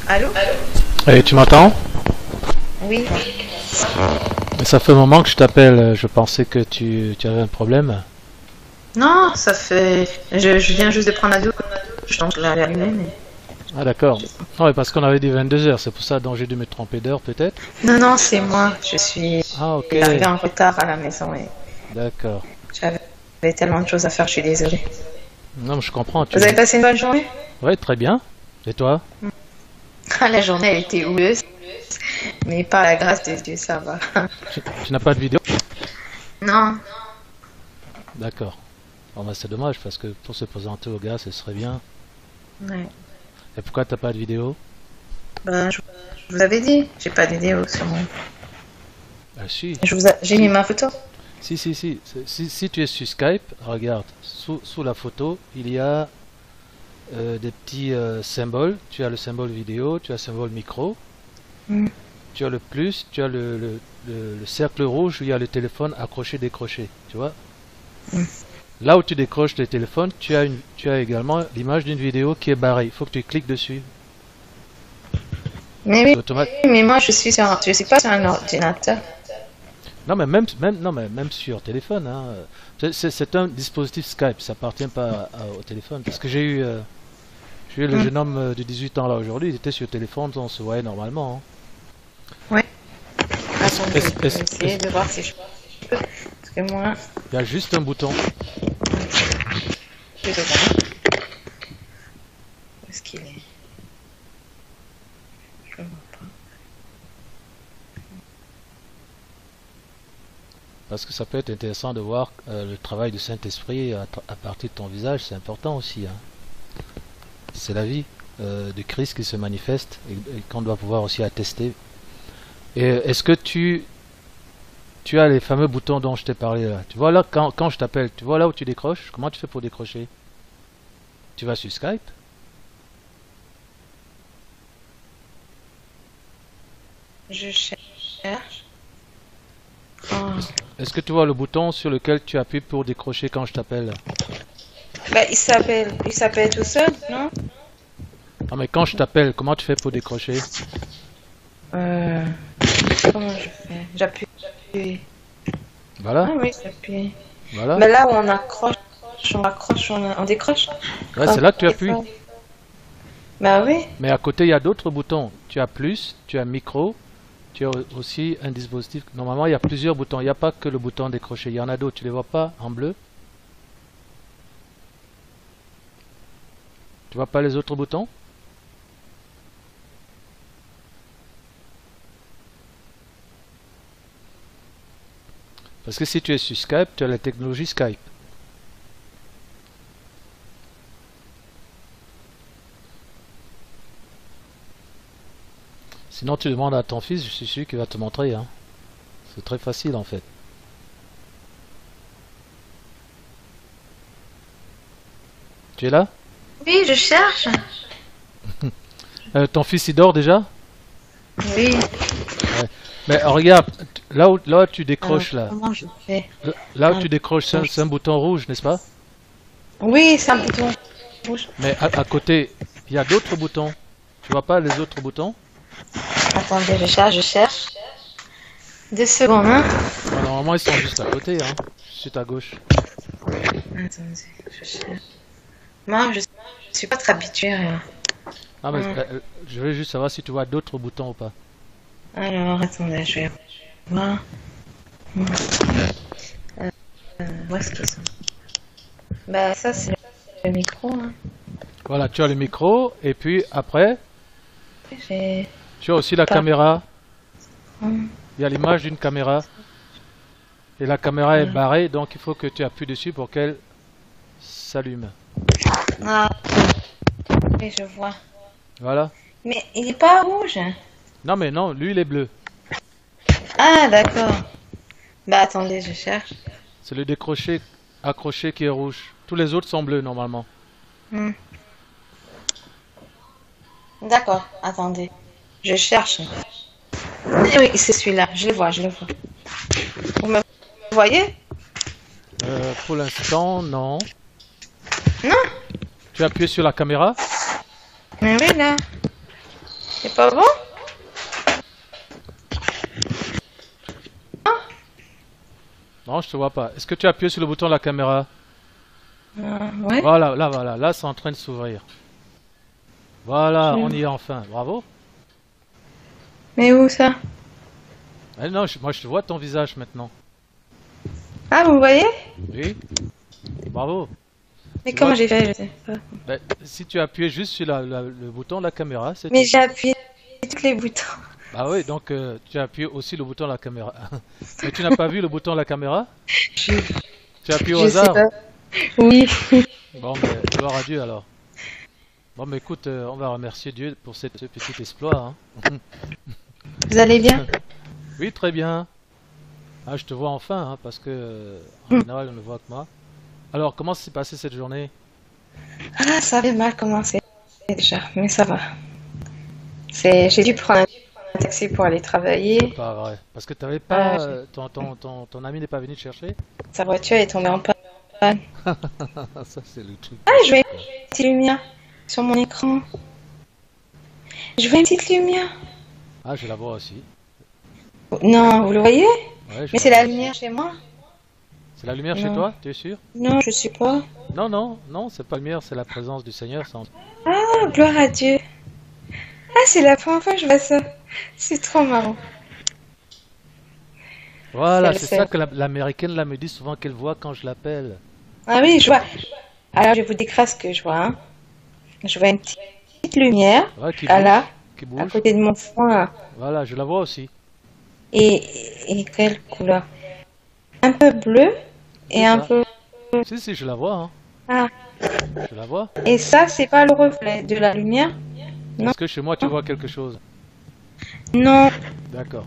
Allô? Et tu m'entends? Oui. Mais ça fait un moment que je t'appelle, je pensais que tu avais un problème. Non, ça fait... Je viens juste de prendre la douche, donc je l'avais allumé, mais... Ah d'accord. Non, mais parce qu'on avait dit 22 heures, c'est pour ça dont j'ai dû me tromper d'heure peut-être. Non, non, c'est moi. Je suis Ah ok, arrivée en retard à la maison et d'accord. j'avais tellement de choses à faire, je suis désolée. Non mais je comprends. Vous avez passé une bonne journée? Ouais, très bien. Et toi? Ah, la journée a été houleuse, mais par la grâce de Dieu, ça va. Tu n'as pas de vidéo? Non, D'accord. Bon bah c'est dommage parce que pour se présenter aux gars, ce serait bien. ouais. Et pourquoi t'as pas de vidéo? Ben, je vous avais dit, j'ai pas de vidéo sur moi. Ah si. J'ai mis ma photo. Si tu es sur Skype, regarde, sous la photo, il y a des petits symboles. Tu as le symbole vidéo, tu as le symbole micro, tu as le plus, tu as le cercle rouge où il y a le téléphone accroché, décroché, tu vois. Là où tu décroches le téléphone, tu as également l'image d'une vidéo qui est barrée. Il faut que tu cliques dessus. Mais oui, Automate- mais moi je suis pas sur un ordinateur. Non mais même sur téléphone, hein. C'est un dispositif Skype, ça appartient pas au téléphone. Parce que j'ai eu le jeune homme de 18 ans là aujourd'hui, il était sur téléphone, on se voyait normalement. Ouais. Attendez, je vais est-ce- essayer de voir si je peux. Parce que moi, Il y a juste un bouton. je vais voir. Où est-ce qu'il est? Je le vois pas. Parce que ça peut être intéressant de voir le travail du Saint-Esprit à partir de ton visage, c'est important aussi. Hein. C'est la vie de Christ qui se manifeste et qu'on doit pouvoir aussi attester. Et est-ce que tu as les fameux boutons dont je t'ai parlé là? Tu vois là, quand je t'appelle, tu vois là où tu décroches? Comment tu fais pour décrocher? Tu vas sur Skype? Je cherche. Oh. Est-ce que tu vois le bouton sur lequel tu appuies pour décrocher quand je t'appelle? Bah, il s'appelle tout seul, non? Non mais quand je t'appelle, comment tu fais pour décrocher? Comment je fais? J'appuie. Voilà, Ah oui, j'appuie. voilà. Mais là où on accroche, on décroche. Ouais, c'est là que tu appuies. Bah oui. Mais à côté, il y a d'autres boutons. Tu as plus, tu as micro, tu as aussi un dispositif. Normalement, il y a plusieurs boutons. Il n'y a pas que le bouton décrocher. Il y en a d'autres. Tu les vois pas en bleu? Tu vois pas les autres boutons? Parce que si tu es sur Skype, tu as la technologie Skype. Sinon, tu demandes à ton fils, je suis sûr qu'il va te montrer. Hein. C'est très facile en fait. Tu es là? Oui, je cherche. Ton fils il dort déjà? Oui. Mais regarde, là où tu décroches là. Comment je fais? Là où tu décroches, c'est un bouton rouge, n'est-ce pas? Oui, c'est un bouton rouge. Mais à côté, il y a d'autres boutons. Tu vois pas les autres boutons? Attendez, je cherche. 2 secondes, hein? Ah, normalement, ils sont juste à côté, hein. Juste à gauche. Attendez, je cherche. Moi, je suis pas très habituée. Ah, mais je veux juste savoir si tu vois d'autres boutons ou pas. Alors, attendez, je vais voir. Où est-ce qu'ils sont? Bah, ça, c'est le micro, hein. Voilà, tu as le micro, et puis après, J'ai... tu as aussi la caméra. Hum. Il y a l'image d'une caméra. Et la caméra est barrée, donc il faut que tu appuies dessus pour qu'elle s'allume. Ah, oui, je vois. Voilà. Mais il n'est pas rouge. Non, mais non, lui, il est bleu. Ah, d'accord. Bah, attendez, je cherche. C'est le décroché, accroché qui est rouge. Tous les autres sont bleus, normalement. Hum. D'accord, attendez. Je cherche. Eh oui, c'est celui-là. Je le vois, je le vois. Vous me voyez? Pour l'instant, non. Non? Tu as appuyé sur la caméra? Mais oui, là. C'est pas bon? Non, je te vois pas. Est-ce que tu as appuyé sur le bouton de la caméra? Ouais. Voilà, là c'est en train de s'ouvrir. Voilà, on y est enfin. Bravo. Mais où ça? Eh non, moi je te vois ton visage maintenant. Ah, vous voyez? Oui. Bravo. Mais Tu comment vois? j'ai fait? Je sais pas. Ben, si tu appuies juste sur le bouton de la caméra, c'est Mais tout. j'ai appuyé tous les boutons. Bah oui, donc tu as appuyé aussi le bouton de la caméra. Mais tu n'as pas vu le bouton de la caméra? Je, Tu as appuyé au je sais hasard? pas. Oui. Bon, mais gloire à Dieu alors. Bon, mais écoute, on va remercier Dieu pour ce petit exploit. Hein. Vous allez bien? Oui, très bien. Ah, je te vois enfin, hein, parce que en général, on ne voit que moi. Alors, comment s'est passée cette journée? Ah, ça avait mal commencé déjà, mais ça va. J'ai dû prendre un taxi pour aller travailler. Pas vrai. Parce que t'avais Ah, pas. Ton ami n'est pas venu te chercher? sa voiture est tombée en panne. Ça, c'est le truc. Ah, je vois une petite lumière sur mon écran. Je vois une petite lumière. Ah, je la vois aussi. Non, vous le voyez? Ouais, je Mais la c'est vois la aussi. lumière chez moi? C'est la lumière chez Non. toi, tu es sûr? Non, je sais pas. Non, non, non, c'est pas la lumière, c'est la présence du Seigneur. Ah, gloire à Dieu. Ah, c'est la première fois que je vois ça. C'est trop marrant. Voilà, C'est c'est c'est- ça que l'américaine là me dit souvent qu'elle voit quand je l'appelle. Ah oui, je vois. Alors, je vais vous décrire ce que je vois. Hein. Je vois une petite lumière, Ouais, qui là, bouge, qui à bouge. côté de mon front. Là. Voilà, je la vois aussi. Et quelle couleur? Un peu bleu et C'est un ça. peu... Si, je la vois, hein. Ah, Je la vois. et ça, c'est pas le reflet de la lumière? Non. Est-ce que chez moi tu vois quelque chose? Non. D'accord.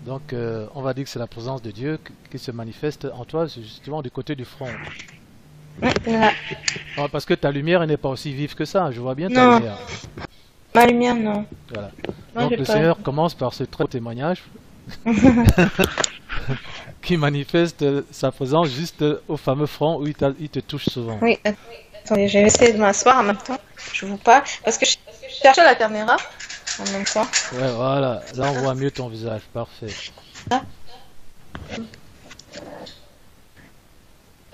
Donc, on va dire que c'est la présence de Dieu qui se manifeste en toi, c'est justement du côté du front. Là. Ah, parce que ta lumière elle n'est pas aussi vive que ça, je vois bien ta Non. lumière. Ma lumière, non. Voilà. Moi, Donc j'ai le pas. Seigneur commence par ce très beau témoignage qui manifeste sa présence juste au fameux front où il te touche souvent. Oui, attendez, je vais essayer de m'asseoir en même temps. Je vous parle parce que je cherchais la caméra en même temps. Ouais, voilà. Là, on voit mieux ton visage. Parfait.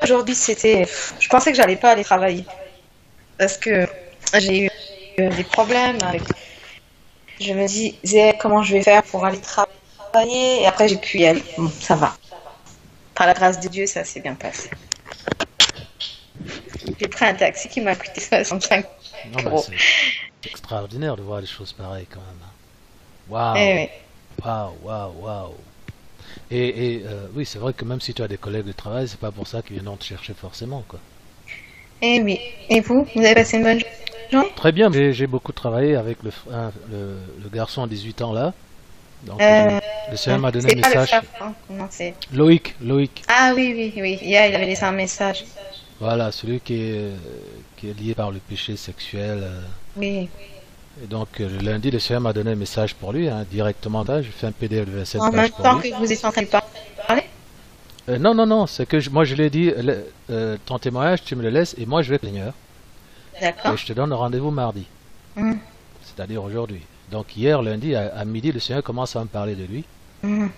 Aujourd'hui, c'était. Je pensais que j'allais pas aller travailler parce que j'ai eu des problèmes avec. Je me disais comment je vais faire pour aller travailler et après j'ai pu y aller. Bon, ça va. Par la grâce de Dieu, ça s'est bien passé. J'ai pris un taxi qui m'a coûté 65 Non, mais euros. c'est extraordinaire de voir des choses pareilles quand même. Waouh, Eh oui. waouh. Oui, c'est vrai que même si tu as des collègues de travail, c'est pas pour ça qu'ils viendront te chercher forcément, quoi. Eh oui. Et vous avez passé une bonne journée? Très bien, j'ai beaucoup travaillé avec le garçon de 18 ans là. Donc, le Seigneur m'a donné un C'est pas le message. frère Franck, non, c'est... Loïc. Ah oui. Hier, il avait laissé un message. Voilà, celui qui est lié par le péché sexuel. Oui. Et donc, le lundi, le Seigneur m'a donné un message pour lui, hein, directement là. J'ai fait un PDF de 27 En pages même pour temps lui. que vous étiez en train de parler? Non, c'est que moi je lui ai dit, ton témoignage, tu me le laisses et moi je vais avec le Seigneur. D'accord. Et je te donne rendez-vous mardi, Mhm. c'est-à-dire aujourd'hui. Donc hier, lundi, à midi, le Seigneur commence à me parler de lui. Mhm.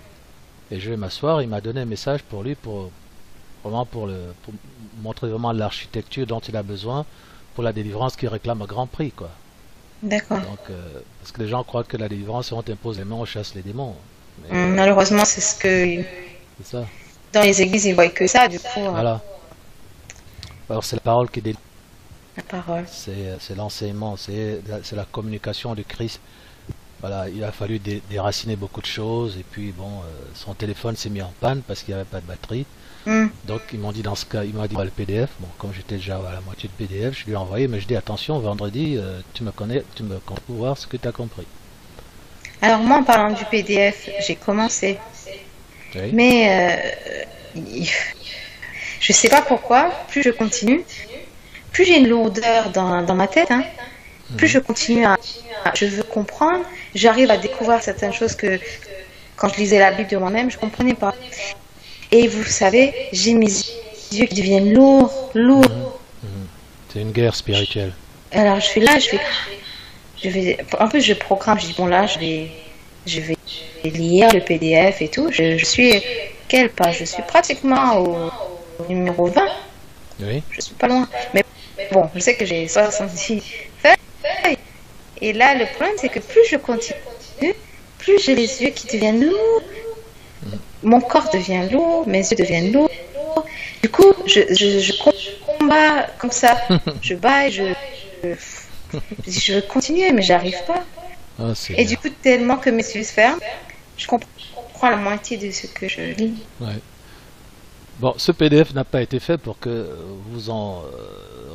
Et je vais m'asseoir, il m'a donné un message pour lui, vraiment pour montrer vraiment l'architecture dont il a besoin pour la délivrance qu'il réclame à grand prix, quoi. D'accord. Donc, parce que les gens croient que la délivrance, c'est on t'impose les mains, on chasse les démons. Mais Malheureusement, c'est ce que... c'est ça, Dans les églises, ils voient que ça, du coup, voilà. Alors c'est la parole qui délivre. la parole. C'est l'enseignement, c'est la communication de Christ. Voilà, il a fallu déraciner beaucoup de choses et puis bon, son téléphone s'est mis en panne parce qu'il n'y avait pas de batterie. Mhm. Donc ils m'ont dit dans ce cas, il m'a dit le PDF. Bon, comme j'étais déjà à la moitié de PDF, je lui ai envoyé, mais je dis attention, vendredi, tu me connais pour voir ce que tu as compris. Alors moi, en parlant du PDF, j'ai commencé. Oui. Mais je sais pas pourquoi, plus je continue, plus j'ai une lourdeur dans ma tête, hein, plus je continue je veux comprendre, j'arrive à découvrir certaines choses que quand je lisais la Bible de moi-même, je comprenais pas. Et vous savez, j'ai mes yeux qui deviennent lourds. C'est une guerre spirituelle. Alors je suis là, en plus je programme, je dis bon là je vais lire le PDF et tout. Je suis quelle page? Je suis pratiquement au numéro 20. Oui. Je suis pas loin. Mais bon, je sais que j'ai 66 feuilles. Et là, le problème, c'est que plus je continue, plus j'ai les yeux qui deviennent lourds. Mon corps devient lourd, mes yeux deviennent lourds. Du coup, je combats comme ça. Je bats et je veux continuer, mais j'arrive pas. Ah, Et du coup, tellement que mes yeux se ferment, je comprends la moitié de ce que je lis. ouais. Bon, ce PDF n'a pas été fait pour que vous en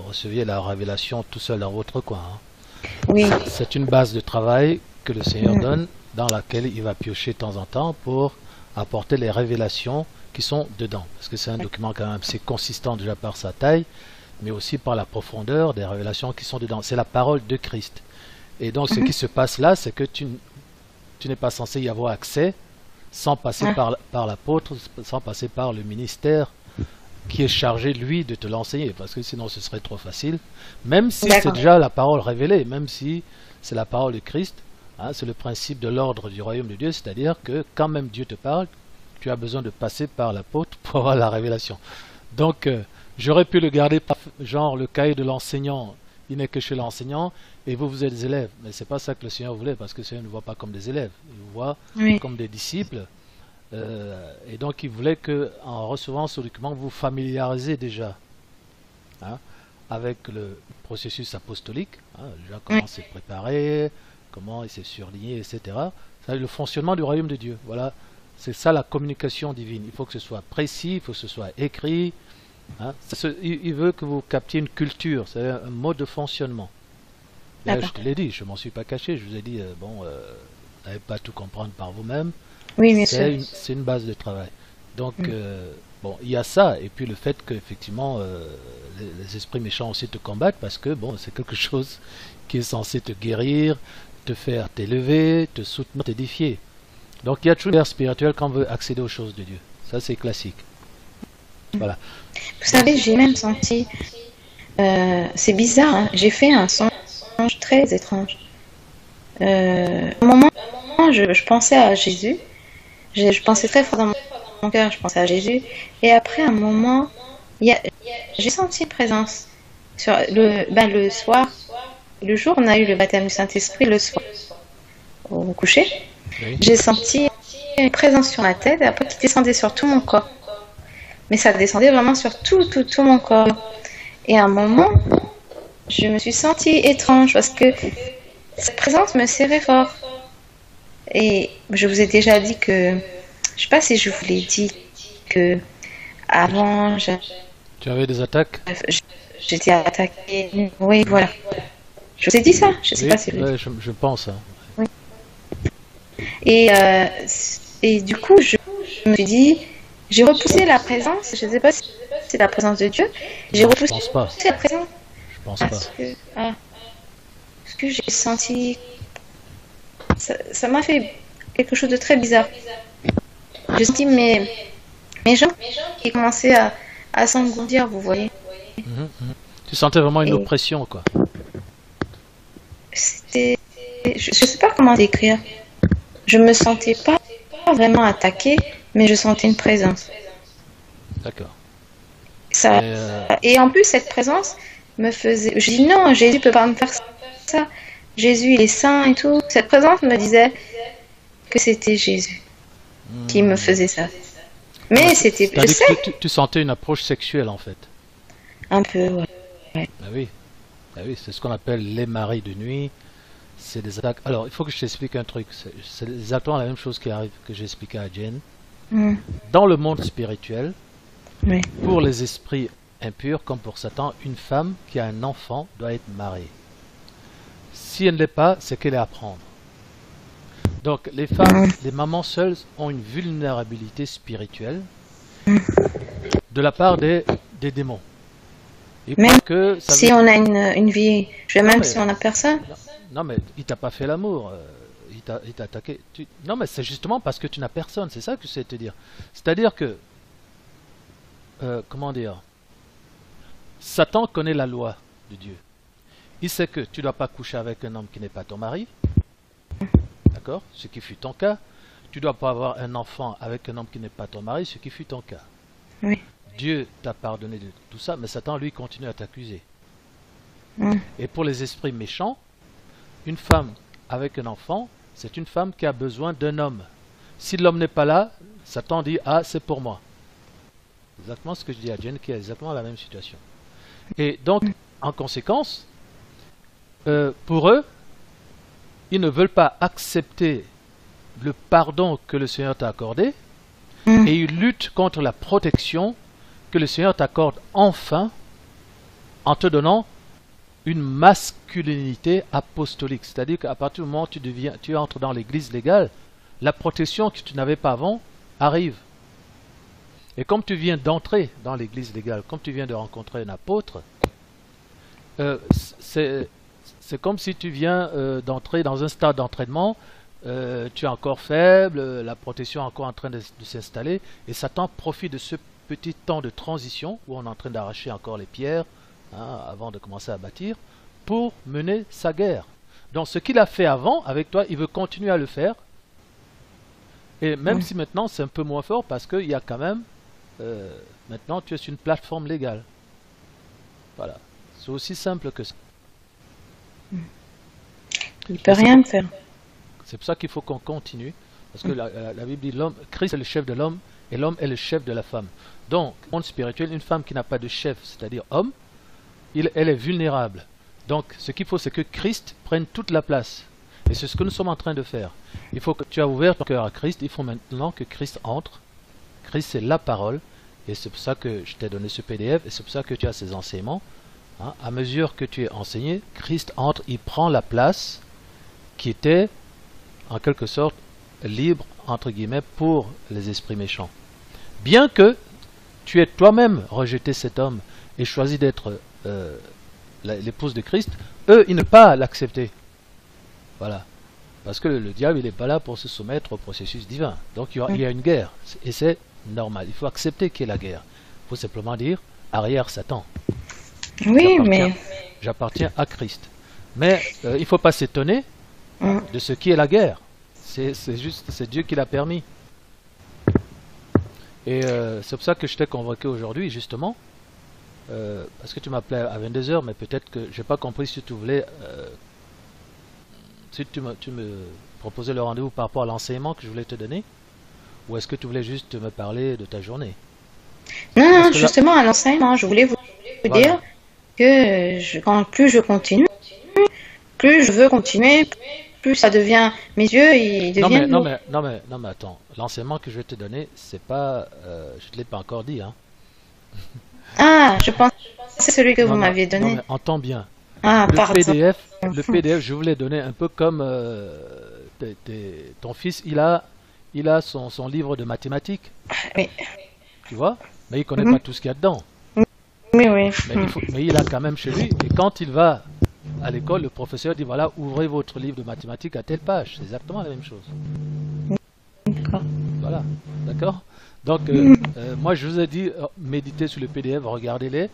receviez la révélation tout seul dans votre coin. Hein. Oui. C'est une base de travail que le Seigneur donne, dans laquelle il va piocher de temps en temps pour apporter les révélations qui sont dedans. Parce que c'est un document quand même assez consistant déjà par sa taille, mais aussi par la profondeur des révélations qui sont dedans. C'est la parole de Christ. Et donc ce qui se passe là, c'est que tu n'es pas censé y avoir accès sans passer par l'apôtre, sans passer par le ministère qui est chargé, lui, de te l'enseigner, parce que sinon ce serait trop facile. Même si c'est déjà la parole révélée, même si c'est la parole de Christ, hein, c'est le principe de l'ordre du royaume de Dieu, c'est-à-dire que quand même Dieu te parle, tu as besoin de passer par l'apôtre pour avoir la révélation. Donc, j'aurais pu le garder, genre le cahier de l'enseignant, il n'est que chez l'enseignant, et vous êtes des élèves. Mais c'est pas ça que le Seigneur voulait, parce que le Seigneur ne voit pas comme des élèves, il vous voit comme des disciples. Et donc, il voulait que, en recevant ce document, vous familiarisez déjà hein, avec le processus apostolique, hein, déjà comment c'est préparé, comment il s'est surligné, etc. C'est le fonctionnement du royaume de Dieu. Voilà, c'est ça la communication divine. Il faut que ce soit précis, il faut que ce soit écrit. Hein. Il veut que vous captiez une culture, c'est un mode de fonctionnement. Là, je te l'ai dit, je m'en suis pas caché, je vous ai dit, vous n'allez pas tout comprendre par vous-même. Oui, c'est une base de travail. Donc, bon, il y a ça, et puis le fait qu'effectivement, les esprits méchants aussi te combattent, parce que, bon, c'est quelque chose qui est censé te guérir, te faire t'élever, te soutenir, t'édifier. Donc, il y a toujours une guerre spirituelle quand on veut accéder aux choses de Dieu. Ça, c'est classique. Voilà. Vous savez, j'ai même senti... c'est bizarre, hein, j'ai fait un songe très étrange. À un moment, je pensais à Jésus. Je pensais très fort dans mon cœur, je pensais à Jésus. Et après un moment, j'ai senti une présence. Sur le soir, le jour où on a eu le baptême du Saint-Esprit, le soir, au coucher, Oui. j'ai senti une présence sur ma tête, et après qui descendait sur tout mon corps. Mais ça descendait vraiment sur tout mon corps. Et à un moment, je me suis sentie étrange parce que cette présence me serrait fort. Et je vous ai déjà dit que, je sais pas si je vous l'ai dit, que avant, Tu avais des attaques? j'étais attaquée. Oui, voilà. Je vous ai dit ça? Je sais pas si je pense. Hein. Oui. Et du coup, je me suis dit, j'ai repoussé la présence. Je sais pas si c'est la présence de Dieu. J'ai repoussé la présence. Je pense pas. Parce que j'ai senti... Ça m'a fait quelque chose de très bizarre. J'ai senti mes jambes qui commençaient à s'engourdir, vous voyez. Tu sentais vraiment une oppression, quoi. C'était... Je sais pas comment décrire. Je me sentais pas vraiment attaquée, mais je sentais une présence. D'accord. Et en plus, cette présence me faisait... Je dis non, Jésus peut pas me faire ça. Jésus, il est saint et tout. Cette présence me disait que c'était Jésus qui me faisait ça. Mais c'était... Je sais. Tu sentais une approche sexuelle, en fait. Un peu, ouais. Ah oui, c'est ce qu'on appelle les maris de nuit. C'est des attaques. Alors, il faut que je t'explique un truc. C'est exactement la même chose qui arrive que j'ai expliqué à Jen. Dans le monde spirituel, pour les esprits impurs, comme pour Satan, une femme qui a un enfant doit être mariée. Si elle ne l'est pas, c'est qu'elle est à prendre. Donc, les femmes, les mamans seules ont une vulnérabilité spirituelle de la part des démons. Et même que ça si on a une vie, même si on n'a personne. Non, mais il t'a pas fait l'amour. Il t'a attaqué. Non, mais c'est justement parce que tu n'as personne. C'est ça que je sais te dire. C'est-à-dire que... comment dire? Satan connaît la loi de Dieu. Il sait que tu ne dois pas coucher avec un homme qui n'est pas ton mari. D'accord? Ce qui fut ton cas. Tu ne dois pas avoir un enfant avec un homme qui n'est pas ton mari, ce qui fut ton cas. Oui. Dieu t'a pardonné de tout ça, mais Satan, lui, continue à t'accuser. Et pour les esprits méchants, une femme avec un enfant, c'est une femme qui a besoin d'un homme. Si l'homme n'est pas là, Satan dit, ah, c'est pour moi. Exactement ce que je dis à Jen, qui a exactement la même situation. Et donc, en conséquence, pour eux, ils ne veulent pas accepter le pardon que le Seigneur t'a accordé, et ils luttent contre la protection que le Seigneur t'accorde enfin en te donnant une masculinité apostolique. C'est-à-dire qu'à partir du moment où tu entres dans l'église légale, la protection que tu n'avais pas avant arrive. Et comme tu viens d'entrer dans l'église légale, comme tu viens de rencontrer un apôtre, c'est comme si tu viens d'entrer dans un stade d'entraînement. Tu es encore faible, la protection est encore en train de s'installer, et Satan profite de ce petit temps de transition où on est en train d'arracher encore les pierres avant de commencer à bâtir, pour mener sa guerre. Donc ce qu'il a fait avant avec toi, il veut continuer à le faire, et même si maintenant c'est un peu moins fort, parce qu'il y a quand même, maintenant tu es sur une plateforme légale. Voilà, c'est aussi simple que ça. Il peut rien me faire. C'est pour ça qu'il faut qu'on continue, parce que la Bible dit Christ est le chef de l'homme et l'homme est le chef de la femme. Donc, dans le monde spirituel, une femme qui n'a pas de chef, c'est-à-dire homme, elle est vulnérable. Donc, ce qu'il faut, c'est que Christ prenne toute la place. Et c'est ce que nous sommes en train de faire. Il faut que tu as ouvert ton cœur à Christ, il faut maintenant que Christ entre. Christ, c'est la parole, et c'est pour ça que je t'ai donné ce PDF, et c'est pour ça que tu as ces enseignements. À mesure que tu es enseigné, Christ entre, il prend la place qui était en quelque sorte libre, entre guillemets, pour les esprits méchants. Bien que tu aies toi-même rejeté cet homme et choisi d'être l'épouse de Christ, eux, ils ne peuvent pas l'accepter. Voilà. Parce que le diable, il n'est pas là pour se soumettre au processus divin. Donc il y a une guerre. Et c'est normal. Il faut accepter qu'il y ait la guerre. Il faut simplement dire, arrière Satan. Oui, mais... J'appartiens à Christ. Mais il ne faut pas s'étonner de ce qui est la guerre. C'est Dieu qui l'a permis. Et c'est pour ça que je t'ai convoqué aujourd'hui, justement, parce que tu m'appelais à 22 h, mais peut-être que je n'ai pas compris si tu voulais, si tu me proposais le rendez-vous par rapport à l'enseignement que je voulais te donner, ou est-ce que tu voulais juste me parler de ta journée? Non, justement, à l'enseignement, je voulais vous dire que plus je continue, plus je veux continuer, plus ça devient, mes yeux, ils deviennent... Non mais attends, l'enseignement que je vais te donner, c'est pas, je ne te l'ai pas encore dit, hein. Ah, je pense que c'est celui que vous m'aviez donné. Non, mais entends bien. Ah, pardon. Le PDF, je vous l'ai donné un peu comme ton fils, il a son livre de mathématiques. Oui. Tu vois? Mais il ne connaît pas tout ce qu'il y a dedans. Oui. Mais il a quand même chez lui, et quand il va à l'école, le professeur dit voilà, ouvrez votre livre de mathématiques à telle page. C'est exactement la même chose. D'accord. Voilà, d'accord. Donc, moi je vous ai dit, méditez sur le PDF, regardez-les,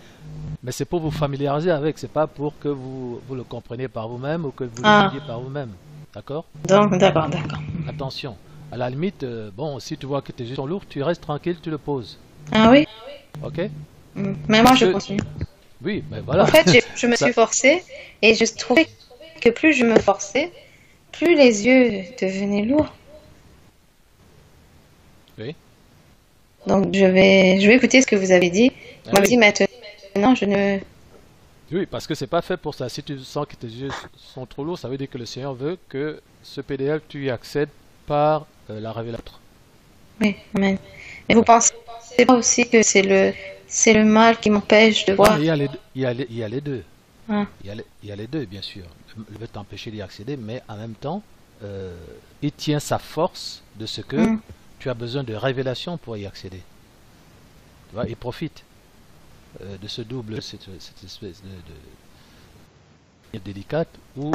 mais c'est pour vous familiariser avec, c'est pas pour que vous le compreniez par vous-même ou que vous l'étudiez par vous-même. D'accord? D'accord. Attention, à la limite, bon, si tu vois que tes yeux sont lourds, tu restes tranquille, tu le poses. Ah oui? Ok? Mais moi je continue. Oui, mais voilà. En fait, je me suis forcée et je trouvais que plus je me forçais, plus les yeux devenaient lourds. Oui. Donc je vais écouter ce que vous avez dit. Vous m'avez dit maintenant, je ne... Oui, parce que c'est pas fait pour ça. Si tu sens que tes yeux sont trop lourds, ça veut dire que le Seigneur veut que ce PDF, tu y accèdes par la révélation. Oui, amen. Mais vous pensez pas aussi que c'est le mal qui m'empêche de voir? Il y a les deux. Ah. Il y a les deux, bien sûr. Il veut t'empêcher d'y accéder, mais en même temps, il tient sa force de ce que tu as besoin de révélation pour y accéder. Tu vois, il profite de ce double, cette espèce de délicate où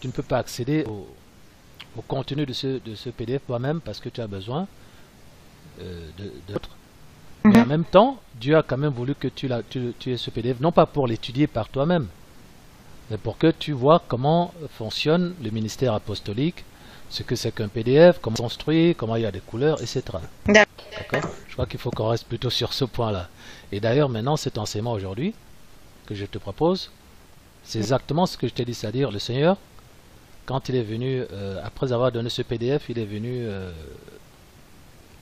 tu ne peux pas accéder au contenu de ce PDF toi-même parce que tu as besoin d'autres. Mais en même temps, Dieu a quand même voulu que tu aies ce PDF, non pas pour l'étudier par toi-même, Mais pour que tu vois comment fonctionne le ministère apostolique, ce que c'est qu'un PDF, comment c'est construit, comment il y a des couleurs, etc. D'accord? Je crois qu'il faut qu'on reste plutôt sur ce point-là. Et d'ailleurs, maintenant, cet enseignement aujourd'hui que je te propose, c'est exactement ce que je t'ai dit, c'est-à-dire le Seigneur, quand il est venu, après avoir donné ce PDF, il est venu,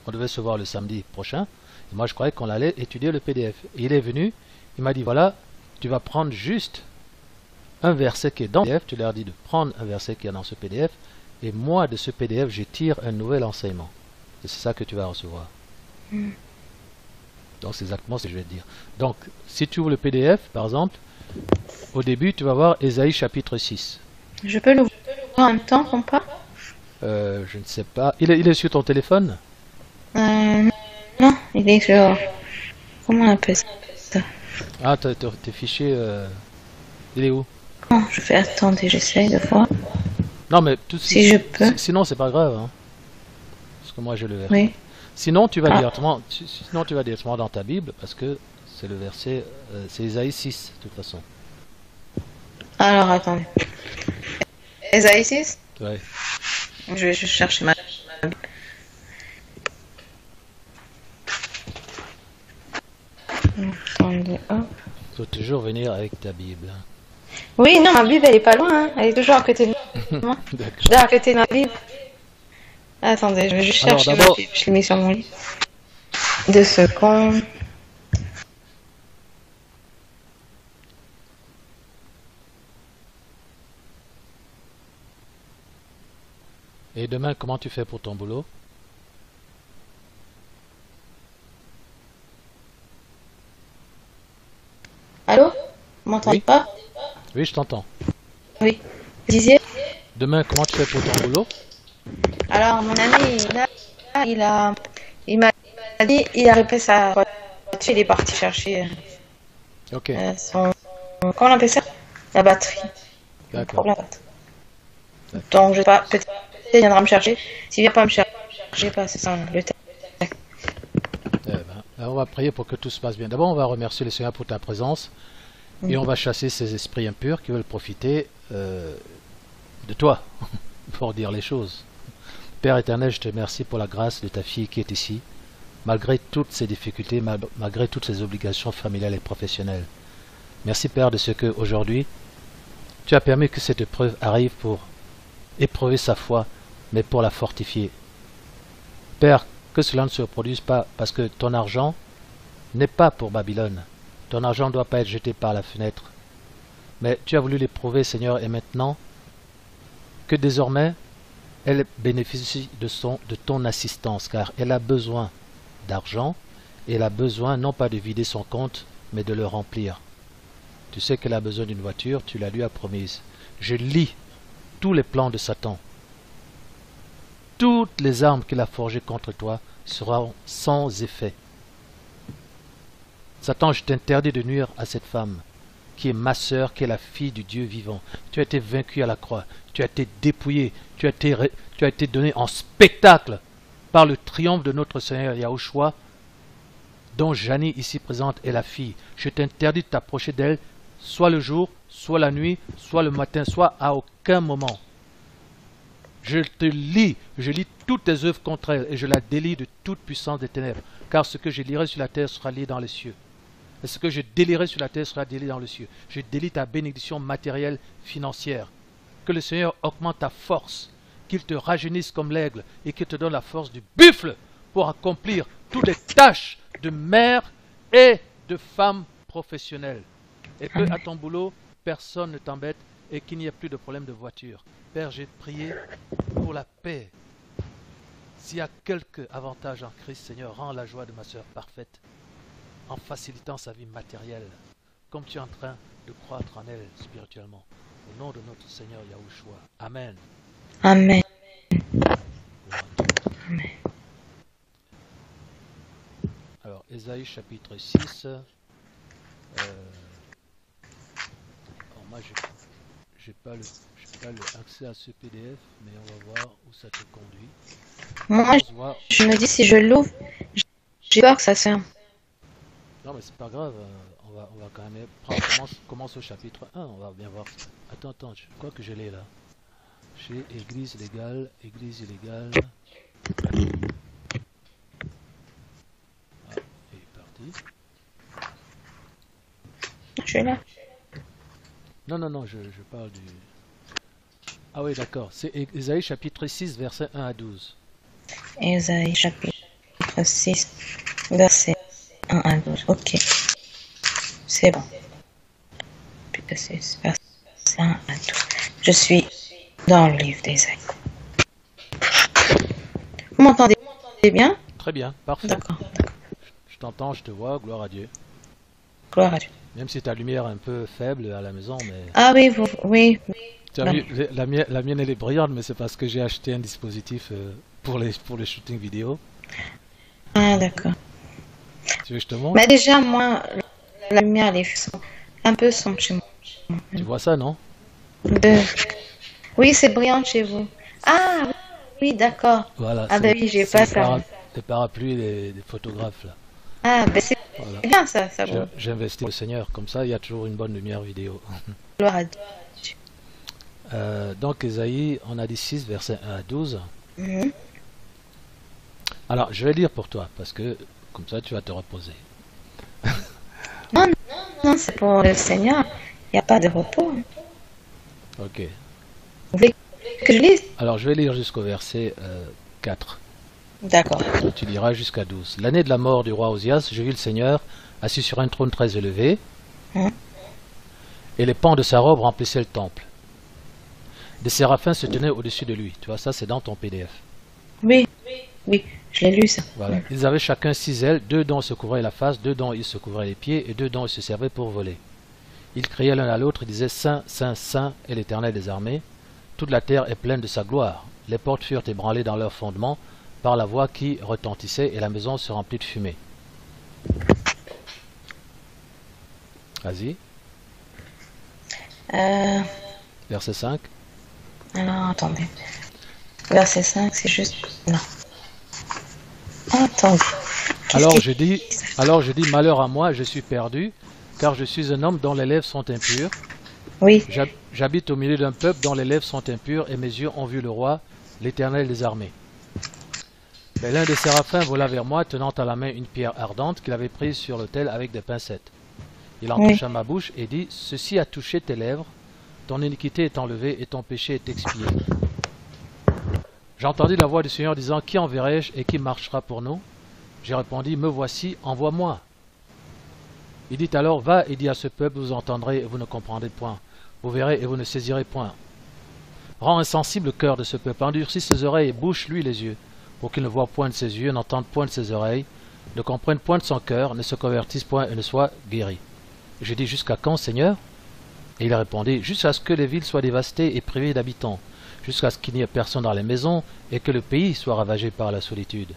on devait se voir le samedi prochain, et moi je croyais qu'on allait étudier le PDF. Et il est venu, il m'a dit, voilà, tu vas prendre juste un verset qui est dans le PDF, tu leur dis de prendre un verset qui est dans ce PDF, et moi de ce PDF, je tire un nouvel enseignement. Et c'est ça que tu vas recevoir. Donc c'est exactement ce que je vais te dire. Donc, si tu ouvres le PDF, par exemple, au début, tu vas voir Ésaïe chapitre 6. Je peux l'ouvrir en même temps, compas? Je ne sais pas. Il est sur ton téléphone? Non, il est sur... Comment on appelle ça? Ah, tes fichiers, il est où? Oh, je fais... Attendez, j'essaye de voir. Non, mais Si je peux. sinon, c'est pas grave. Hein, parce que moi, j'ai le verset. Oui. Sinon, tu vas directement dans ta Bible, parce que c'est le verset, c'est Ésaïe 6, de toute façon. Alors, attendez. Ésaïe 6? Ouais. Je vais juste chercher ma... Attendez, hop. Il faut toujours venir avec ta Bible. Oui, non, ma Bible, elle est pas loin, hein. Elle est toujours à côté de moi. Je suis à côté de ma Bible. Attendez, je vais juste chercher ma Bible. Je l'ai mis sur mon lit. 2 secondes. Et demain, comment tu fais pour ton boulot? Allô? Vous m'entendez pas? Oui, je t'entends. Oui. Vous disiez? Demain, comment tu fais pour ton boulot? Alors, mon ami, il m'a dit, il a réparé sa voiture, il est parti chercher son... Comment on appelle ça? La batterie. D'accord. Donc, je sais pas, peut-être qu'il viendra me chercher. S'il vient pas me chercher, pas, c'est ça, le texte. On va prier pour que tout se passe bien. D'abord, on va remercier le Seigneur pour ta présence. Et on va chasser ces esprits impurs qui veulent profiter de toi, pour dire les choses. Père éternel, je te remercie pour la grâce de ta fille qui est ici, malgré toutes ces difficultés, malgré toutes ces obligations familiales et professionnelles. Merci Père de ce que aujourd'hui tu as permis que cette épreuve arrive pour éprouver sa foi, mais pour la fortifier. Père, que cela ne se reproduise pas, parce que ton argent n'est pas pour Babylone. Ton argent ne doit pas être jeté par la fenêtre. Mais tu as voulu l'éprouver, Seigneur, et maintenant, que désormais, elle bénéficie de ton assistance, car elle a besoin d'argent, et elle a besoin non pas de vider son compte, mais de le remplir. Tu sais qu'elle a besoin d'une voiture, tu la lui as promise. Je lis tous les plans de Satan. Toutes les armes qu'il a forgées contre toi seront sans effet. Satan, je t'interdis de nuire à cette femme, qui est ma sœur, qui est la fille du Dieu vivant. Tu as été vaincu à la croix, tu as été dépouillé, tu as été donné en spectacle par le triomphe de notre Seigneur Yahushua, dont Janie ici présente est la fille. Je t'interdis de t'approcher d'elle, soit le jour, soit la nuit, soit le matin, soit à aucun moment. Je lis toutes tes œuvres contre elle, et je la délie de toute puissance des ténèbres, car ce que je lirai sur la terre sera lié dans les cieux. Et ce que je délierai sur la terre sera délié dans les cieux. Je délie ta bénédiction matérielle, financière. Que le Seigneur augmente ta force, qu'il te rajeunisse comme l'aigle, et qu'il te donne la force du buffle pour accomplir toutes les tâches de mère et de femme professionnelle. Et que à ton boulot, personne ne t'embête et qu'il n'y ait plus de problème de voiture. Père, j'ai prié pour la paix. S'il y a quelque avantage en Christ, Seigneur, rends la joie de ma sœur parfaite en facilitant sa vie matérielle, comme tu es en train de croître en elle spirituellement. Au nom de notre Seigneur Yahushua. Amen. Amen. Amen. Alors, Ésaïe chapitre 6. Moi, j'ai pas accès à ce PDF, mais on va voir où ça te conduit. Moi, je me dis, si je l'ouvre, j'ai peur que ça se ferme. Non, mais c'est pas grave, on va quand même commence au chapitre 1, on va bien voir. Attends, je crois que je l'ai là. Chez Église illégale. Ah, il est parti. Je suis là. Non, je parle du... Ah oui, d'accord, c'est Ésaïe chapitre 6, versets 1 à 12. Ésaïe chapitre 6, verset 1 à 12. Ok. C'est bon. Chapitre 6, verset 1 à 12. Je suis dans le livre d'Ésaïe. Vous m'entendez bien? Très bien, parfait. D'accord. Je t'entends, je te vois, gloire à Dieu. Gloire à Dieu. Même si ta lumière est un peu faible à la maison, mais... Ah oui, oui. Tu as vu, la mienne elle est brillante, mais c'est parce que j'ai acheté un dispositif pour les shootings vidéo. Ah d'accord. Tu veux que je te montre? Mais déjà, moi, la lumière, elle est un peu sombre chez moi. Tu vois ça, non? Oui, c'est brillant chez vous. Ah oui, d'accord. Voilà, Ah ben oui, j'ai pas ça. Les parapluies des photographes, là. Ah ben c'est bien ça va. J'ai investi le Seigneur, comme ça il y a toujours une bonne lumière vidéo. Gloire à Dieu. Donc Ésaïe, on a dit 6, versets 1 à 12. Mhm. Alors, je vais lire pour toi, parce que comme ça tu vas te reposer. Non, c'est pour le Seigneur. Il n'y a pas de repos. Ok. Vous voulez que je lise? Alors, je vais lire jusqu'au verset 4. D'accord. Tu liras jusqu'à 12. L'année de la mort du roi Osias, je vis le Seigneur assis sur un trône très élevé, et les pans de sa robe remplissaient le temple. Des séraphins se tenaient au-dessus de lui. Tu vois, ça c'est dans ton PDF. Oui, je l'ai lu ça. Voilà. Ils avaient chacun 6 ailes, 2 dont ils se couvraient la face, 2 dont ils se couvraient les pieds, et 2 dont ils se servaient pour voler. Ils criaient l'un à l'autre et disaient: Saint, Saint, Saint est l'Éternel des armées. Toute la terre est pleine de sa gloire. Les portes furent ébranlées dans leurs fondements par la voix qui retentissait, et la maison se remplit de fumée. Vas-y. Verset 5. Alors, attendez. Verset 5, c'est juste... Non. Attendez. Alors je dis, malheur à moi, je suis perdu, car je suis un homme dont les lèvres sont impures. Oui. J'habite au milieu d'un peuple dont les lèvres sont impures, et mes yeux ont vu le roi, l'Éternel des armées. Mais l'un des séraphins vola vers moi, tenant à la main une pierre ardente qu'il avait prise sur l'autel avec des pincettes. Il en toucha ma bouche et dit: Ceci a touché tes lèvres, ton iniquité est enlevée et ton péché est expié. J'entendis la voix du Seigneur disant: Qui enverrai-je et qui marchera pour nous? J'ai répondu: Me voici, envoie-moi. Il dit alors: Va et dis à ce peuple: Vous entendrez et vous ne comprendrez point, vous verrez et vous ne saisirez point. Rends insensible le cœur de ce peuple, endurcis ses oreilles et bouche-lui les yeux, pour qu'il ne voie point de ses yeux, n'entende point de ses oreilles, ne comprenne point de son cœur, ne se convertisse point et ne soit guéri. J'ai dit: Jusqu'à quand, Seigneur? Et il a répondu: Jusqu'à ce que les villes soient dévastées et privées d'habitants, jusqu'à ce qu'il n'y ait personne dans les maisons et que le pays soit ravagé par la solitude,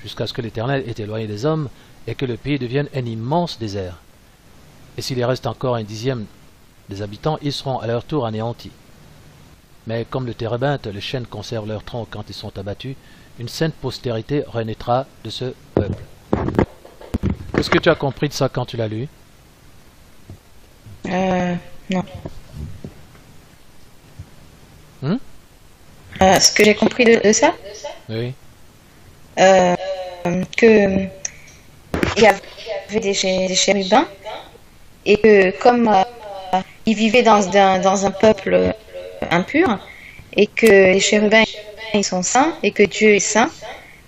jusqu'à ce que l'Éternel ait éloigné des hommes et que le pays devienne un immense désert. Et s'il y reste encore un dixième des habitants, ils seront à leur tour anéantis. Mais comme le térébinthe, les chênes conservent leur tronc quand ils sont abattus, une sainte postérité renaîtra de ce peuple. Qu'est-ce que tu as compris de ça quand tu l'as lu? Non. Ce que j'ai compris de ça? Oui. Que il y avait des chérubins et que comme ils vivaient dans un peuple impur et que les chérubins ils sont saints et que Dieu est saint,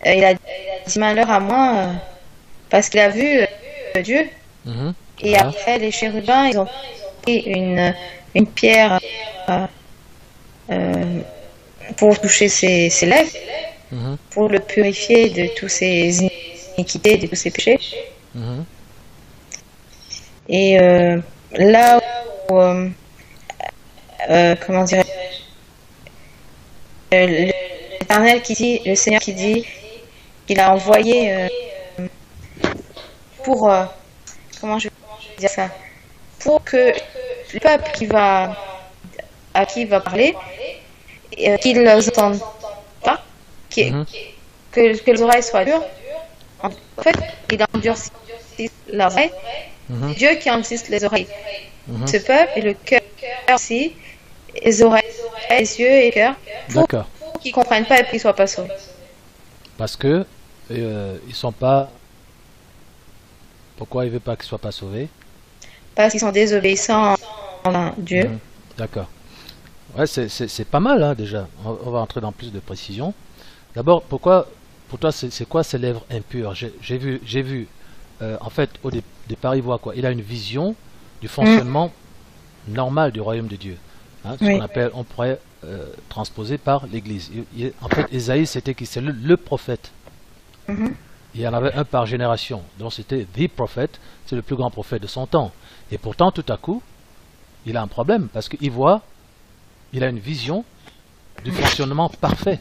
il a dit malheur à moi parce qu'il a vu Dieu. Et voilà. après les chérubins ils ont pris une pierre pour toucher ses lèvres, pour le purifier de tous ses iniquités, de tous ses péchés. Et là où, comment dirais-je, l'Éternel qui dit, le Seigneur qui dit qu'il a envoyé pour, comment je vais dire ça, pour que le peuple à qui il va parler, qu'ils ne entendent pas, que les oreilles soient dures. En fait, il a endurci leurs oreilles, c'est Dieu qui endurcit les oreilles. Ce peuple et le cœur aussi, les oreilles, les yeux et le cœur, pour qu'ils ne comprennent pas et qu'ils ne soient pas sauvés. Parce que ils sont pas. Pourquoi ils ne veulent pas qu'ils ne soient pas sauvés? Parce qu'ils sont désobéissants à Dieu. D'accord. Ouais, c'est pas mal hein, déjà. On va entrer dans plus de précision. D'abord, pourquoi, pour toi, c'est quoi ces lèvres impures? J'ai vu, en fait, au départ, il voit quoi? Il a une vision du fonctionnement normal du royaume de Dieu. Hein, ce qu'on appelle, on pourrait transposer par l'Église. En fait, Ésaïe, c'était qui? C'est le prophète. Il y en avait un par génération. Donc c'était the prophète, c'est le plus grand prophète de son temps. Et pourtant, tout à coup, il a un problème parce qu'il voit, il a une vision du fonctionnement parfait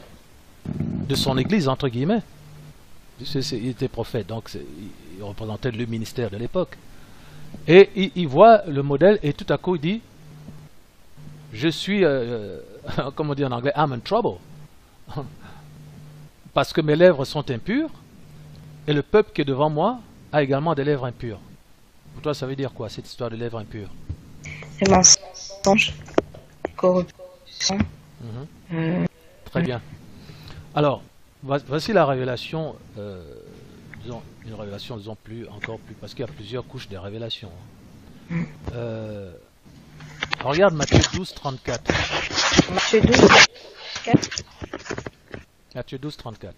de son Église, entre guillemets. Il était prophète, donc il représentait le ministère de l'époque. Et il voit le modèle et tout à coup il dit, je suis, comme on dit en anglais, I'm in trouble. Parce que mes lèvres sont impures et le peuple qui est devant moi a également des lèvres impures. Pour toi, ça veut dire quoi, cette histoire de lèvres impures? Les mensonges, corruption. Très bien. Alors, voici la révélation, disons, une révélation, disons, encore plus, parce qu'il y a plusieurs couches de révélations. Regarde Matthieu 12, 34. Matthieu 12, 34. Matthieu 12, 34.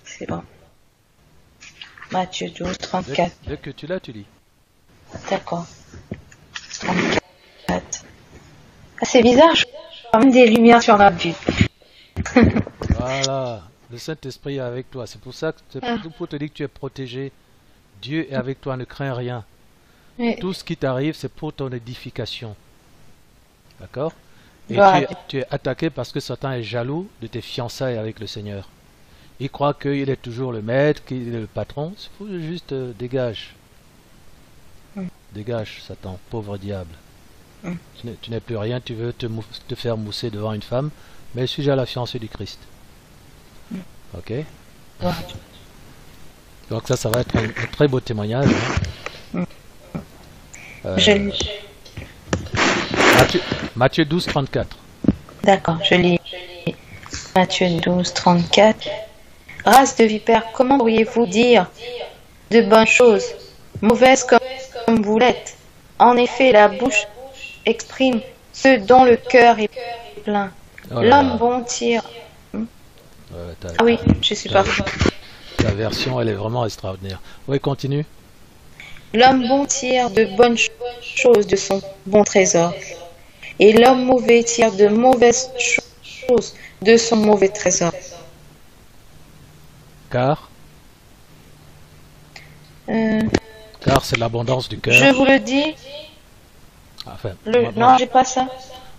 C'est bon. Matthieu 12, 34. Dès que tu l'as, tu lis. D'accord. 34. Ah, c'est bizarre, je vois même des lumières sur la vue. Voilà, le Saint-Esprit est avec toi. C'est pour ça que c'est pour te dire que tu es protégé. Dieu est avec toi, ne crains rien. Oui. Tout ce qui t'arrive, c'est pour ton édification. D'accord? Et tu es attaqué parce que Satan est jaloux de tes fiançailles avec le Seigneur. Il croit qu'il est toujours le maître, qu'il est le patron. Il faut juste dégage. Dégage, Satan, pauvre diable. Tu n'es plus rien, tu veux te faire mousser devant une femme, mais suis déjà la fiancée du Christ. Ok? Donc ça va être un très beau témoignage. Hein? Matthieu 12, 34. D'accord, je lis Matthieu 12, 34. Race de vipères, comment pourriez-vous dire de bonnes choses, mauvaises comme vous l'êtes? En effet, la bouche exprime ce dont le cœur est plein. L'homme bon tire... Ah oui, je suis pas... La version, elle est vraiment extraordinaire. Oui, continue. L'homme bon tire de bonnes choses de son bon trésor, et l'homme mauvais tire de mauvaises choses de son mauvais trésor. Car c'est l'abondance du cœur. Je vous le dis. Enfin, non, j'ai pas ça.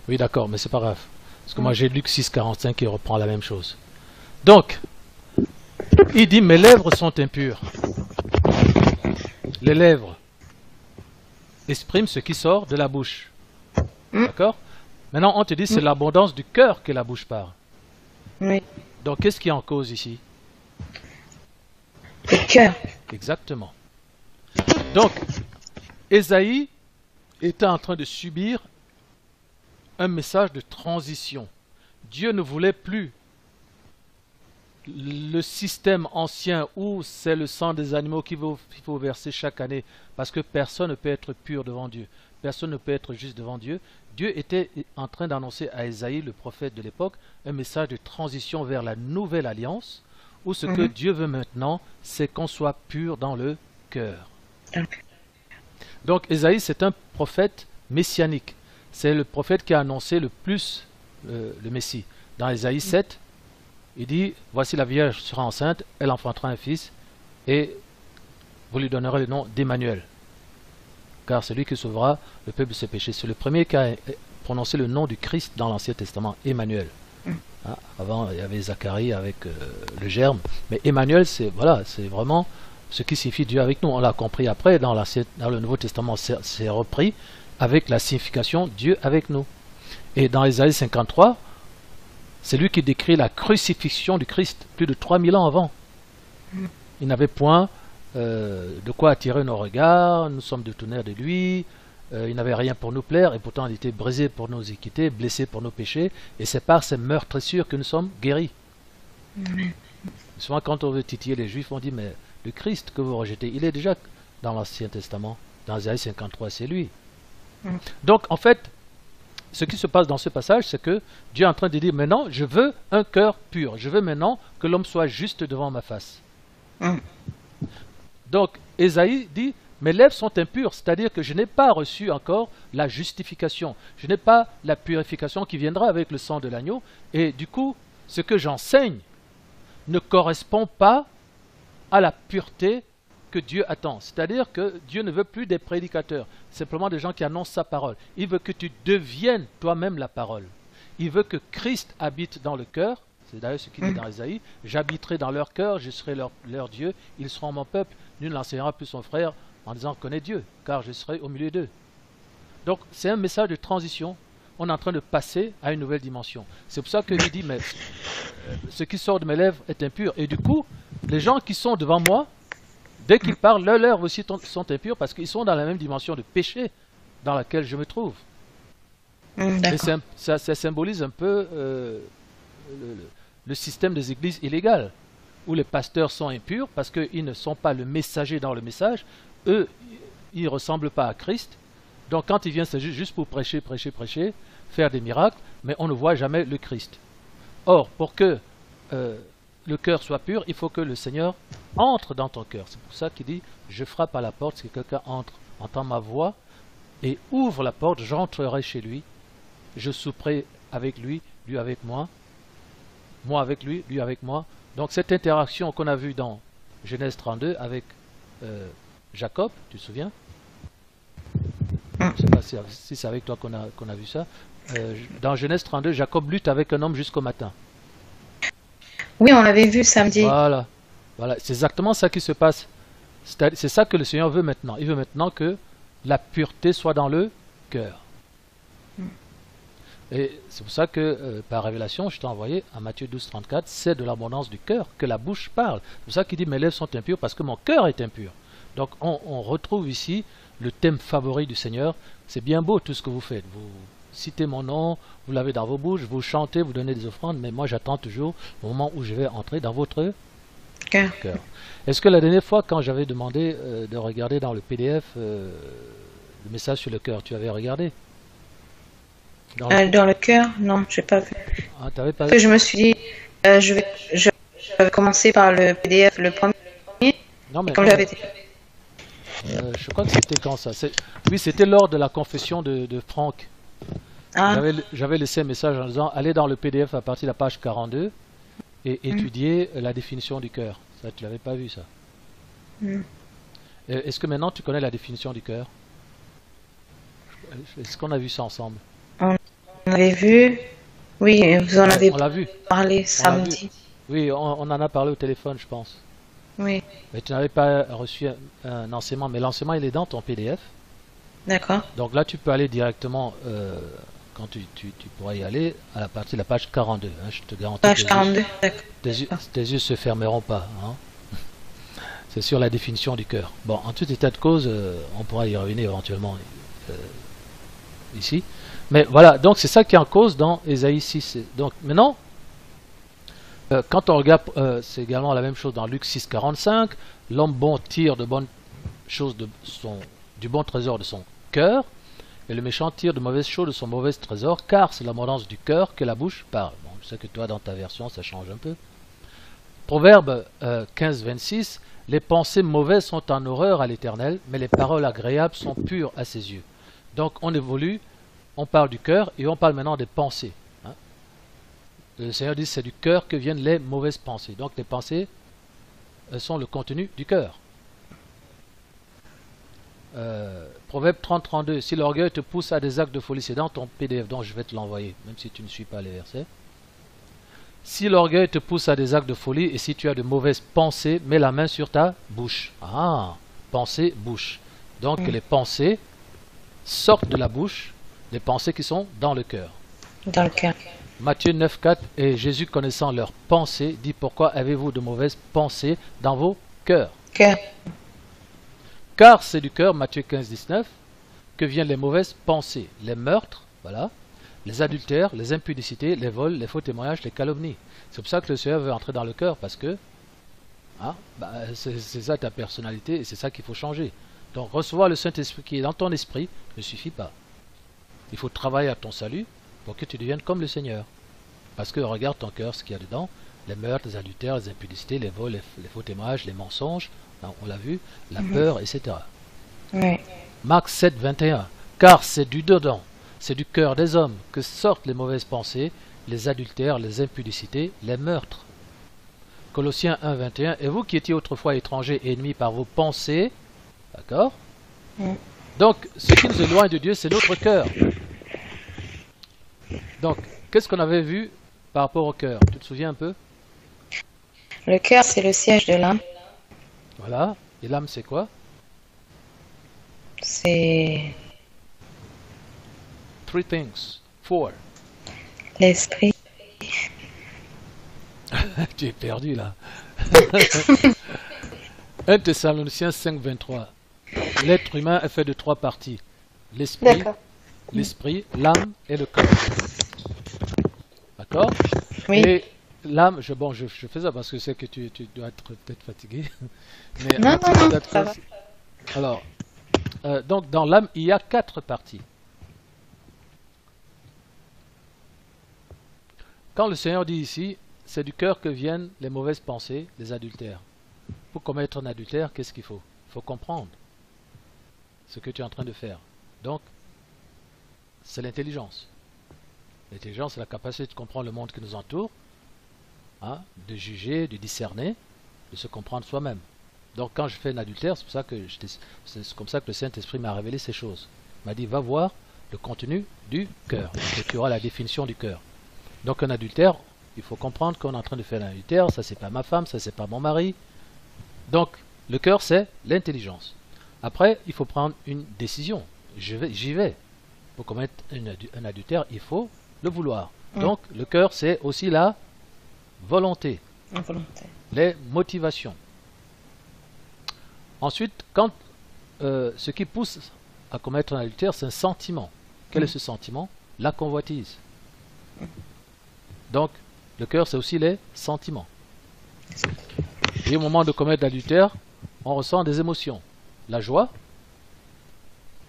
Oui, d'accord, mais c'est pas grave. Parce que moi j'ai Luc 6, 45 qui reprend la même chose. Donc, il dit, mes lèvres sont impures. Les lèvres expriment ce qui sort de la bouche. D'accord? Maintenant, on te dit, c'est l'abondance du cœur que la bouche parle. Oui. Donc, qu'est-ce qui est en cause ici? Le cœur. Exactement. Donc, Ésaïe était en train de subir un message de transition. Dieu ne voulait plus le système ancien où c'est le sang des animaux qu'il faut verser chaque année, parce que personne ne peut être pur devant Dieu, personne ne peut être juste devant Dieu. Dieu était en train d'annoncer à Ésaïe, le prophète de l'époque, un message de transition vers la nouvelle alliance, où ce que Dieu veut maintenant, c'est qu'on soit pur dans le cœur. Donc Ésaïe, c'est un prophète messianique. C'est le prophète qui a annoncé le plus le Messie. Dans Ésaïe 7, il dit, voici la Vierge sera enceinte, elle enfantera un fils, et vous lui donnerez le nom d'Emmanuel. Car celui qui sauvera le peuple de ses péchés. C'est le premier qui a prononcé le nom du Christ dans l'Ancien Testament, Emmanuel. Hein, avant, il y avait Zacharie avec le germe. Mais Emmanuel, c'est vraiment ce qui signifie Dieu avec nous. On l'a compris après, dans le Nouveau Testament, c'est repris avec la signification Dieu avec nous. Et dans Ésaïe 53, c'est lui qui décrit la crucifixion du Christ, plus de 3000 ans avant. Il n'avait point de quoi attirer nos regards, nous sommes détournés de lui, il n'avait rien pour nous plaire, et pourtant il était brisé pour nos iniquités, blessé pour nos péchés, et c'est par ces meurtrissures que nous sommes guéris. Souvent quand on veut titiller les Juifs, on dit, mais le Christ que vous rejetez, il est déjà dans l'Ancien Testament, dans Ésaïe 53, c'est lui. Donc en fait, ce qui se passe dans ce passage, c'est que Dieu est en train de dire, maintenant, je veux un cœur pur, je veux maintenant que l'homme soit juste devant ma face. Donc, Ésaïe dit, mes lèvres sont impures, c'est-à-dire que je n'ai pas reçu encore la justification. Je n'ai pas la purification qui viendra avec le sang de l'agneau. Et du coup, ce que j'enseigne ne correspond pas à la pureté que Dieu attend. C'est-à-dire que Dieu ne veut plus des prédicateurs, simplement des gens qui annoncent sa parole. Il veut que tu deviennes toi-même la parole. Il veut que Christ habite dans le cœur. C'est d'ailleurs ce qu'il dit dans Ésaïe. J'habiterai dans leur cœur, je serai leur Dieu, ils seront mon peuple. Nul n'enseignera plus son frère en disant connais Dieu, car je serai au milieu d'eux. Donc c'est un message de transition. On est en train de passer à une nouvelle dimension. C'est pour ça qu'il dit, mais ce qui sort de mes lèvres est impur. Et du coup, les gens qui sont devant moi, dès qu'ils parlent, leurs lèvres aussi sont impures parce qu'ils sont dans la même dimension de péché dans laquelle je me trouve. Et ça symbolise un peu le système des églises illégales, où les pasteurs sont impurs parce qu'ils ne sont pas le messager dans le message. Eux, ils ne ressemblent pas à Christ. Donc quand il vient, c'est juste pour prêcher, faire des miracles, mais on ne voit jamais le Christ. Or, pour que le cœur soit pur, il faut que le Seigneur entre dans ton cœur. C'est pour ça qu'il dit, je frappe à la porte, si quelqu'un entre, entend ma voix, et ouvre la porte, j'entrerai chez lui, je souperai avec lui, lui avec moi avec lui, lui avec moi. Donc cette interaction qu'on a vue dans Genèse 32 avec Jacob, tu te souviens? Je ne sais pas si c'est avec toi qu'on a vu ça. Dans Genèse 32, Jacob lutte avec un homme jusqu'au matin. Oui, on l'avait vu samedi. Voilà. C'est exactement ça qui se passe. C'est ça que le Seigneur veut maintenant. Il veut maintenant que la pureté soit dans le cœur. Et c'est pour ça que, par révélation, je t'ai envoyé à Matthieu 12, 34, c'est de l'abondance du cœur que la bouche parle. C'est pour ça qu'il dit, mes lèvres sont impures parce que mon cœur est impur. Donc on retrouve ici le thème favori du Seigneur. C'est bien beau tout ce que vous faites. Vous citez mon nom, vous l'avez dans vos bouches, vous chantez, vous donnez des offrandes, mais moi j'attends toujours le moment où je vais entrer dans votre cœur. Est-ce que la dernière fois, quand j'avais demandé de regarder dans le PDF le message sur le cœur, tu avais regardé? Dans le cœur? Non, je n'ai pas vu. Ah, t'avais pas... Je me suis dit, je vais commencer par le PDF, le premier. Non, mais comme j'avais dit. Je crois que c'était quand ça? Oui, c'était lors de la confession de Franck. Ah. J'avais laissé un message en disant, allez dans le PDF à partir de la page 42 et étudier la définition du cœur. Ça, tu l'avais pas vu, ça? Est-ce que maintenant tu connais la définition du cœur? Est-ce qu'on a vu ça ensemble? On avait vu, oui, vous en avez parlé samedi. Oui, on en a parlé au téléphone, je pense. Oui. Mais tu n'avais pas reçu un enseignement, mais l'enseignement il est dans ton PDF. D'accord. Donc là tu peux aller directement, quand tu pourras y aller, à la partie de la page 42. Hein, je te garantis. Page 42, d'accord. Tes yeux se fermeront pas. Hein. C'est sur la définition du cœur. Bon, en tout état de cause, on pourra y revenir éventuellement ici. Mais voilà, donc c'est ça qui est en cause dans Ésaïe 6. Donc maintenant, quand on regarde, c'est également la même chose dans Luc 6, 45. L'homme bon tire de bonnes choses du bon trésor de son cœur, et le méchant tire de mauvaises choses de son mauvais trésor, car c'est l'abondance du cœur que la bouche parle. Bon, je sais que toi, dans ta version, ça change un peu. Proverbe 15, 26. Les pensées mauvaises sont en horreur à l'Éternel, mais les paroles agréables sont pures à ses yeux. Donc on évolue, on parle du cœur, et on parle maintenant des pensées. Le Seigneur dit c'est du cœur que viennent les mauvaises pensées. Donc les pensées sont le contenu du cœur. Proverbe 30, 32. Si l'orgueil te pousse à des actes de folie, c'est dans ton PDF, donc je vais te l'envoyer, même si tu ne suis pas les versets. Si l'orgueil te pousse à des actes de folie, et si tu as de mauvaises pensées, mets la main sur ta bouche. Ah, pensée, bouche. Donc les pensées sortent de la bouche, les pensées qui sont dans le cœur. Dans le cœur. Matthieu 9, 4, et Jésus connaissant leurs pensées, dit pourquoi avez-vous de mauvaises pensées dans vos cœurs? Cœur. Car c'est du cœur, Matthieu 15, 19, que viennent les mauvaises pensées, les meurtres, voilà, les adultères, les impudicités, les vols, les faux témoignages, les calomnies. C'est pour ça que le Seigneur veut entrer dans le cœur, parce que c'est ça ta personnalité et c'est ça qu'il faut changer. Donc recevoir le Saint-Esprit qui est dans ton esprit ne suffit pas. Il faut travailler à ton salut pour que tu deviennes comme le Seigneur. Parce que regarde ton cœur, ce qu'il y a dedans, les meurtres, les adultères, les impudicités, les vols, les faux témoignages, les mensonges, on l'a vu, la peur, etc. Oui. Marc 7, 21. Car c'est du dedans, c'est du cœur des hommes que sortent les mauvaises pensées, les adultères, les impudicités, les meurtres. Colossiens 1, 21. Et vous qui étiez autrefois étrangers et ennemis par vos pensées, d'accord? Donc, ce qui nous éloigne de Dieu, c'est notre cœur. Donc, qu'est-ce qu'on avait vu par rapport au cœur? Tu te souviens un peu? Le cœur, c'est le siège de l'âme. Voilà. Et l'âme, c'est quoi? C'est Three things. Four. l'esprit. Tu es perdu là. 1 Thessaloniciens 5, 23. L'être humain est fait de trois parties. L'esprit, l'âme et le corps. D'accord? Oui. Et l'âme, je fais ça parce que je sais que tu dois être peut-être fatigué. Mais Non, ça va. Alors, donc dans l'âme, il y a quatre parties. Quand le Seigneur dit ici, c'est du cœur que viennent les mauvaises pensées, les adultères. Pour commettre un adultère, qu'est-ce qu'il faut? Il faut comprendre ce que tu es en train de faire. Donc, c'est l'intelligence. L'intelligence, c'est la capacité de comprendre le monde qui nous entoure, de juger, de discerner, de se comprendre soi-même. Donc, quand je fais un adultère, c'est comme ça que le Saint-Esprit m'a révélé ces choses. Il m'a dit, va voir le contenu du cœur, et tu auras la définition du cœur. Donc, un adultère, il faut comprendre qu'on est en train de faire un adultère, ça c'est pas ma femme, ça c'est pas mon mari. Donc, le cœur, c'est l'intelligence. Après, il faut prendre une décision. J'y vais. Pour commettre un adultère, il faut le vouloir. Donc, le cœur, c'est aussi la volonté. La volonté. Les motivations. Ensuite, quand ce qui pousse à commettre un adultère, c'est un sentiment. Quel est ce sentiment? La convoitise. Donc, le cœur, c'est aussi les sentiments. Et au moment de commettre l'adultère, on ressent des émotions. La joie,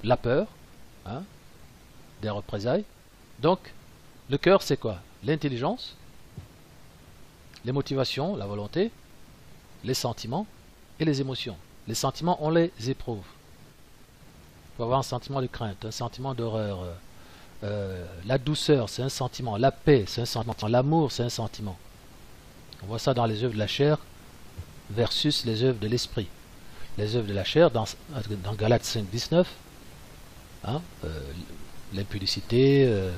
la peur, des représailles. Donc, le cœur, c'est quoi? L'intelligence, les motivations, la volonté, les sentiments et les émotions. Les sentiments, on les éprouve. Il faut avoir un sentiment de crainte, un sentiment d'horreur. La douceur, c'est un sentiment. La paix, c'est un sentiment. L'amour, c'est un sentiment. On voit ça dans les œuvres de la chair versus les œuvres de l'esprit. Les œuvres de la chair, dans Galates 5, 19, l'impudicité,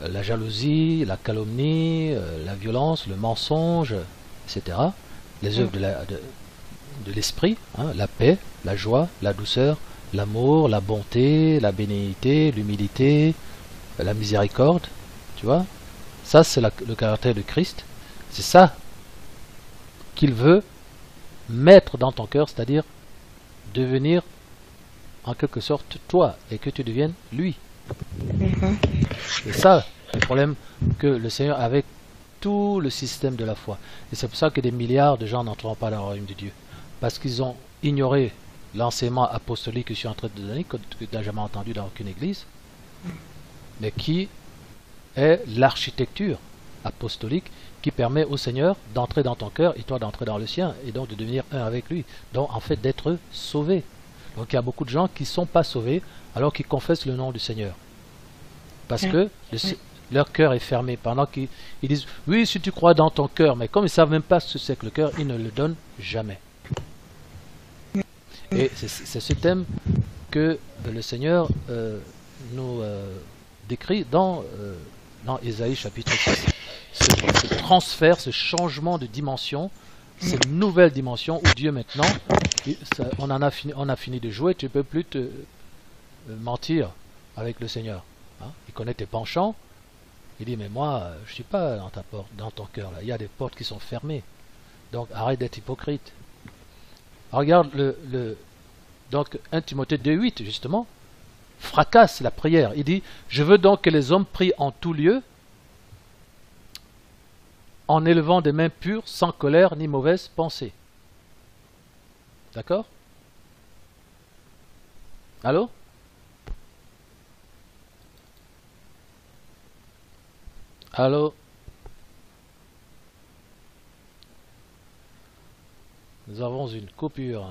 la jalousie, la calomnie, la violence, le mensonge, etc. Les œuvres de l'esprit, la paix, la joie, la douceur, l'amour, la bonté, la bénignité, l'humilité, la miséricorde, tu vois. Ça, c'est le caractère de Christ. C'est ça qu'il veut mettre dans ton cœur, c'est-à-dire devenir en quelque sorte toi et que tu deviennes lui. C'est ça le problème que le Seigneur a avec tout le système de la foi. Et c'est pour ça que des milliards de gens n'entreront pas dans le royaume de Dieu. Parce qu'ils ont ignoré l'enseignement apostolique que je suis en train de donner, que tu n'as jamais entendu dans aucune église, mais qui est l'architecture apostolique qui permet au Seigneur d'entrer dans ton cœur et toi d'entrer dans le sien et donc de devenir un avec lui. Donc en fait d'être sauvé. Donc il y a beaucoup de gens qui ne sont pas sauvés alors qu'ils confessent le nom du Seigneur. Parce que leur cœur est fermé. Pendant qu'ils disent oui si tu crois dans ton cœur, mais comme ils ne savent même pas ce que c'est que le cœur, ils ne le donnent jamais. Et c'est ce thème que le Seigneur nous décrit dans Ésaïe chapitre 6. Ce transfert, ce changement de dimension, cette nouvelle dimension où Dieu maintenant, on a fini de jouer, tu ne peux plus te mentir avec le Seigneur. Il connaît tes penchants, Il dit, mais moi, je suis pas dans ta porte, dans ton cœur là. Il y a des portes qui sont fermées. Donc arrête d'être hypocrite. Regarde donc 1 Timothée 2,8 justement fracasse la prière. Il dit, je veux donc que les hommes prient en tout lieu, en élevant des mains pures, sans colère ni mauvaise pensée. D'accord? Allô? Allô? Nous avons une coupure.